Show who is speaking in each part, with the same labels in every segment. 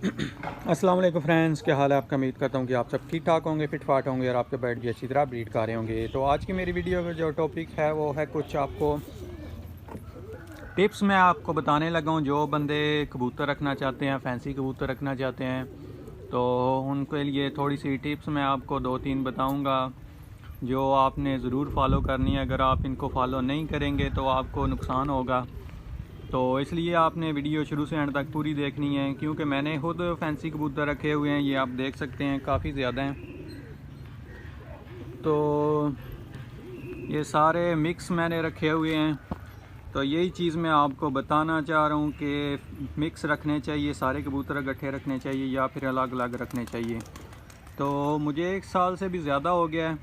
Speaker 1: अस्सलाम वालेकुम फ्रेंड्स, क्या हाल है आपका। उम्मीद करता हूँ कि आप सब ठीक ठाक होंगे, फिट फाट होंगे और आपके बर्ड भी अच्छी तरह ब्रीड कर रहे होंगे। तो आज की मेरी वीडियो का जो टॉपिक है वो है कुछ आपको टिप्स मैं आपको बताने लगा हूँ। जो बंदे कबूतर रखना चाहते हैं, फैंसी कबूतर रखना चाहते हैं, तो उनके लिए थोड़ी सी टिप्स मैं आपको 2-3 बताऊँगा जो आपने ज़रूर फॉलो करनी है। अगर आप इनको फॉलो नहीं करेंगे तो आपको नुकसान होगा। तो इसलिए आपने वीडियो शुरू से एंड तक पूरी देखनी है, क्योंकि मैंने खुद फैंसी कबूतर रखे हुए हैं। ये आप देख सकते हैं, काफ़ी ज़्यादा हैं। तो ये सारे मिक्स मैंने रखे हुए हैं। तो यही चीज़ मैं आपको बताना चाह रहा हूँ कि मिक्स रखने चाहिए, सारे कबूतर इकट्ठे रखने चाहिए या फिर अलग अलग रखने चाहिए। तो मुझे 1 साल से भी ज़्यादा हो गया है,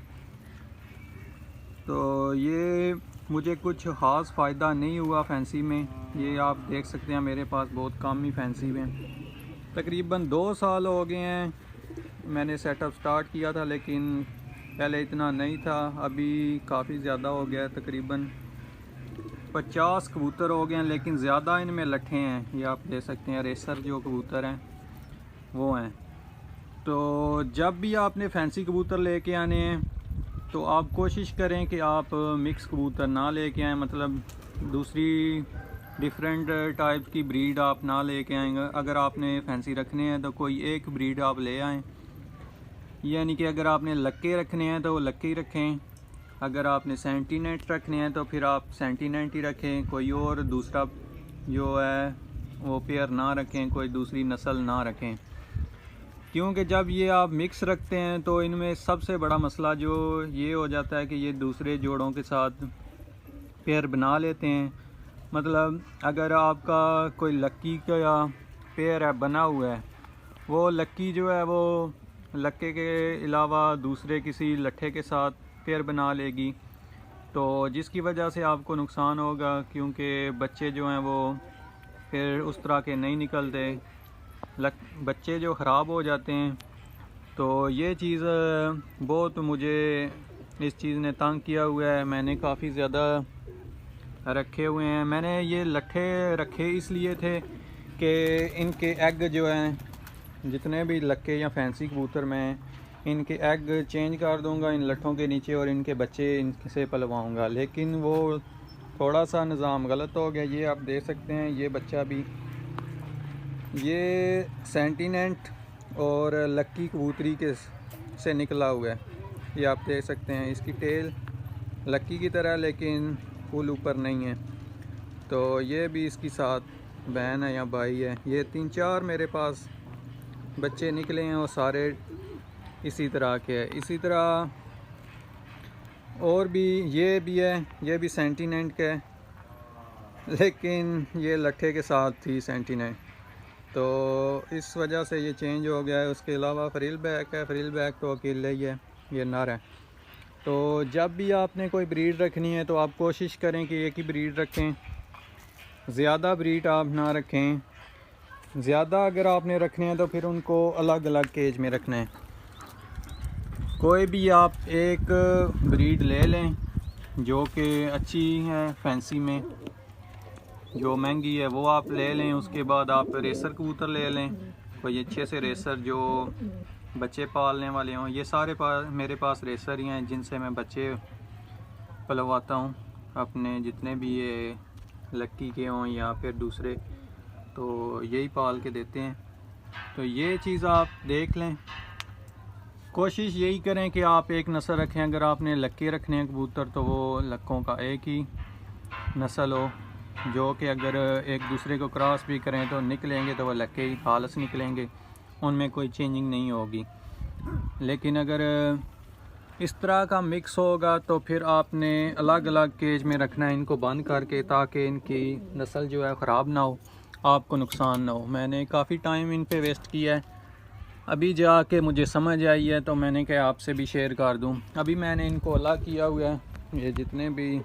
Speaker 1: तो ये मुझे कुछ ख़ास फ़ायदा नहीं हुआ फैंसी में। ये आप देख सकते हैं, मेरे पास बहुत कम ही फैंसी में। तकरीबन 2 साल हो गए हैं मैंने सेटअप स्टार्ट किया था, लेकिन पहले इतना नहीं था, अभी काफ़ी ज़्यादा हो गया है। तकरीबन 50 कबूतर हो गए हैं, लेकिन ज़्यादा इनमें लट्ठे हैं। ये आप देख सकते हैं, रेसर जो कबूतर हैं वो हैं। तो जब भी आपने फैंसी कबूतर लेके आने हैं तो आप कोशिश करें कि आप मिक्स कबूतर ना लेके आएँ, मतलब दूसरी डिफरेंट टाइप की ब्रीड आप ना लेके आएंगे। अगर आपने फैंसी रखने हैं तो कोई एक ब्रीड आप ले आएँ, यानी कि अगर आपने लक्के रखने हैं तो वो लक्के ही रखें। अगर आपने सेंटीनेंट रखने हैं तो फिर आप सेंटीनेंट ही रखें, कोई और दूसरा जो है वो पेयर ना रखें, कोई दूसरी नस्ल ना रखें। क्योंकि जब ये आप मिक्स रखते हैं तो इनमें सबसे बड़ा मसला जो ये हो जाता है कि ये दूसरे जोड़ों के साथ पेयर बना लेते हैं। मतलब अगर आपका कोई लक्की का पेयर है बना हुआ है, वो लक्की जो है वो लक्के के अलावा दूसरे किसी लट्ठे के साथ पेयर बना लेगी, तो जिसकी वजह से आपको नुकसान होगा, क्योंकि बच्चे जो हैं वो फिर उस तरह के नहीं निकलते, बच्चे जो ख़राब हो जाते हैं। तो ये चीज़ बहुत मुझे इस चीज़ ने तंग किया हुआ है। मैंने काफ़ी ज़्यादा रखे हुए हैं। मैंने ये लट्ठे रखे इसलिए थे कि इनके एग जो हैं, जितने भी लक्के या फैंसी कबूतर में इनके एग चेंज कर दूंगा इन लट्ठों के नीचे और इनके बच्चे इनसे पलवाऊंगा, लेकिन वो थोड़ा सा निज़ाम गलत हो गया। ये आप देख सकते हैं, ये बच्चा भी ये सेंटीनेंट और लक्की कबूतरी के से निकला हुआ है। ये आप देख सकते हैं, इसकी टेल लक्की की तरह लेकिन फुल ऊपर नहीं है। तो ये भी इसकी साथ बहन है या भाई है। ये 3-4 मेरे पास बच्चे निकले हैं और सारे इसी तरह के हैं। इसी तरह और भी ये भी है, ये भी सेंटीनेंट का है, लेकिन ये लट्ठे के साथ थी सेंटीनेंट, तो इस वजह से ये चेंज हो गया है। उसके अलावा फ्रिल बैक है, फ्रिल बैक तो अकेले ही है, ये नर है। तो जब भी आपने कोई ब्रीड रखनी है तो आप कोशिश करें कि एक ही ब्रीड रखें, ज़्यादा ब्रीड आप ना रखें। ज़्यादा अगर आपने रखने हैं तो फिर उनको अलग अलग केज में रखना है। कोई भी आप एक ब्रीड ले लें जो कि अच्छी है फैंसी में, जो महंगी है वो आप ले लें। उसके बाद आप रेसर कबूतर ले लें, कोई अच्छे से रेसर जो बच्चे पालने वाले हों। ये सारे मेरे पास रेसर ही हैं जिनसे मैं बच्चे पलवाता हूँ अपने, जितने भी ये लक्की के हों या फिर दूसरे, तो यही पाल के देते हैं। तो ये चीज़ आप देख लें, कोशिश यही करें कि आप एक नस्ल रखें। अगर आपने लक्के रखने हैं कबूतर तो वो लक्कों का एक ही नस्ल हो, जो कि अगर एक दूसरे को क्रॉस भी करें तो निकलेंगे तो वो लक्के ही खालस निकलेंगे, उनमें कोई चेंजिंग नहीं होगी। लेकिन अगर इस तरह का मिक्स होगा तो फिर आपने अलग अलग केज में रखना है इनको बंद करके, ताकि इनकी नस्ल जो है ख़राब ना हो, आपको नुकसान ना हो। मैंने काफ़ी टाइम इन पे वेस्ट किया है, अभी जाके मुझे समझ आई है तो मैंने कहा आपसे भी शेयर कर दूं। अभी मैंने इनको अलग किया हुआ है, ये जितने भी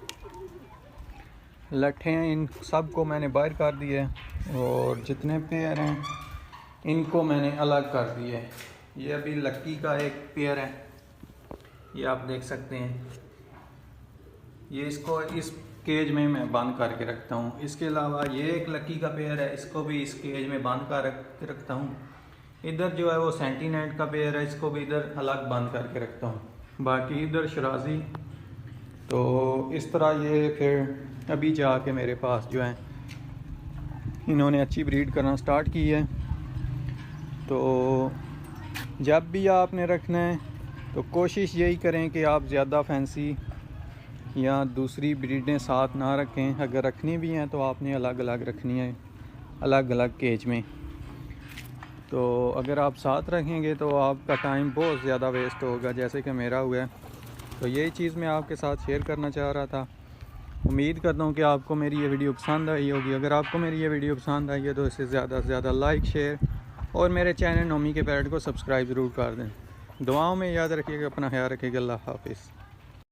Speaker 1: लट्ठे हैं इन सब को मैंने बाहर कर दिया है और जितने पेयर हैं इनको मैंने अलग कर दिए है। ये अभी लक्की का एक पेयर है, ये आप देख सकते हैं। ये इसको इस केज में मैं बंद करके रखता हूँ। इसके अलावा ये एक लक्की का पेयर है, इसको भी इस केज में बंद कर रखता हूँ। इधर जो है वो सेंटीनेंट का पेयर है, इसको भी इधर अलग बंद करके रखता हूँ। बाकी इधर शराजी। तो इस तरह ये फिर अभी जाके मेरे पास जो है इन्होंने अच्छी ब्रीड करना स्टार्ट की है। तो जब भी आपने रखना है तो कोशिश यही करें कि आप ज़्यादा फैंसी या दूसरी ब्रीडें साथ ना रखें। अगर रखनी भी हैं तो आपने अलग अलग रखनी है, अलग अलग केज में। तो अगर आप साथ रखेंगे तो आपका टाइम बहुत ज़्यादा वेस्ट होगा, जैसे कि मेरा हुआ है। तो यही चीज़ मैं आपके साथ शेयर करना चाह रहा था। उम्मीद करता हूँ कि आपको मेरी ये वीडियो पसंद आई होगी। अगर आपको मेरी ये वीडियो पसंद आई है तो इसे ज़्यादा से ज़्यादा लाइक, शेयर और मेरे चैनल नोमी के पैरट को सब्सक्राइब ज़रूर कर दें। दुआओं में याद रखिएगा, अपना ख्याल रखिएगा। अल्लाह हाफिज़।